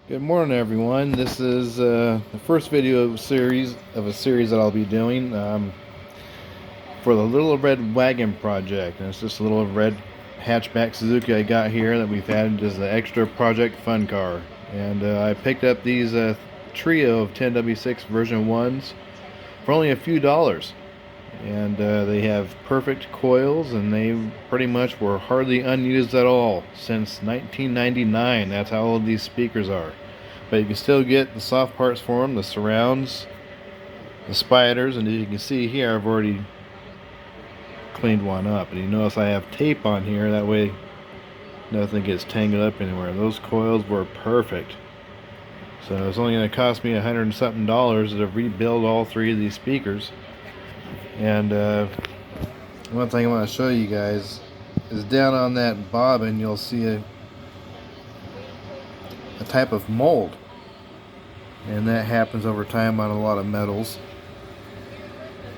Good morning, everyone. This is the first video of a series that I'll be doing for the Little Red Wagon project, and it's just a little red hatchback Suzuki I got here that we've added as an extra project fun car. And I picked up these trio of 10W6 version 1s for only a few dollars, and they have perfect coils, and they pretty much were hardly unused at all since 1999. That's how old these speakers are. But you can still get the soft parts for them, the surrounds, the spiders, and as you can see here, I've already cleaned one up. And you notice I have tape on here, that way nothing gets tangled up anywhere. Those coils were perfect. So it's only going to cost me $100 and something to rebuild all three of these speakers. And one thing I want to show you guys is down on that bobbin you'll see a type of mold, and that happens over time on a lot of metals,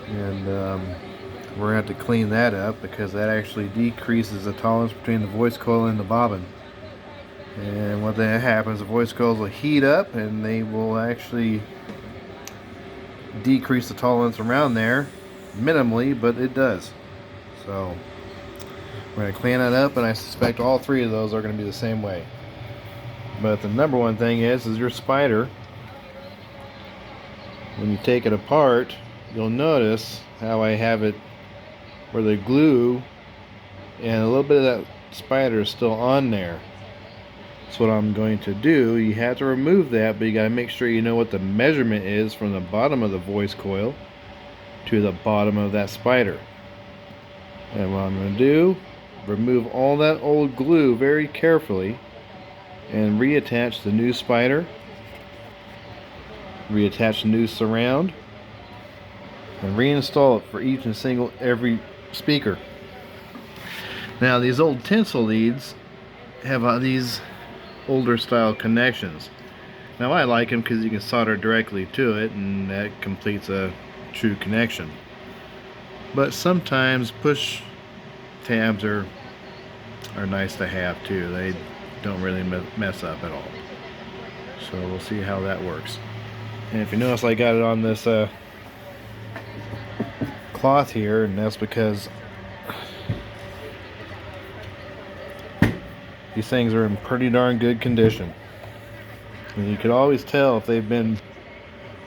and we're going to have to clean that up because that actually decreases the tolerance between the voice coil and the bobbin. And when that happens, the voice coils will heat up and they will actually decrease the tolerance around there minimally, but it does. So we're going to clean that up, and I suspect all three of those are going to be the same way. But the number one thing is your spider. When you take it apart, you'll notice how I have it where the glue and a little bit of that spider is still on there. That's what I'm going to do. You have to remove that, but you got to make sure you know what the measurement is from the bottom of the voice coil to the bottom of that spider. And what I'm going to do, remove all that old glue very carefully and reattach the new spider, reattach the new surround, and reinstall it for each and every speaker. Now these old tinsel leads have these older style connections. Now I like them because you can solder directly to it, and that completes a true connection. But sometimes push tabs are nice to have too. They don't really mess up at all. So we'll see how that works. And if you notice, I got it on this cloth here, and that's because these things are in pretty darn good condition. And you could always tell if they've been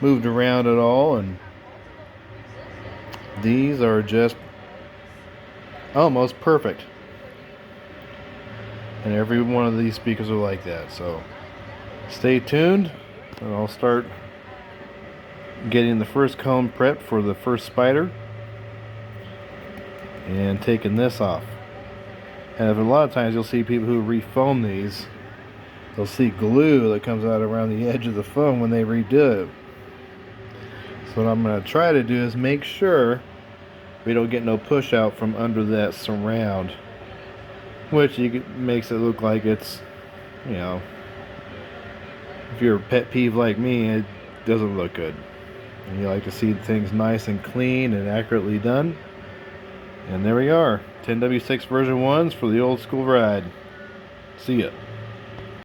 moved around at all, and these are just almost perfect. And every one of these speakers are like that. So stay tuned, and I'll start getting the first cone prepped for the first spider and taking this off. And a lot of times you'll see people who refoam these, they'll see glue that comes out around the edge of the foam when they redo it. So what I'm going to try to do is make sure we don't get no push out from under that surround, which makes it look like it's, you know, if you're a pet peeve like me, it doesn't look good. And you like to see things nice and clean and accurately done. And there we are, 10W6 version 1s for the old school ride. See ya.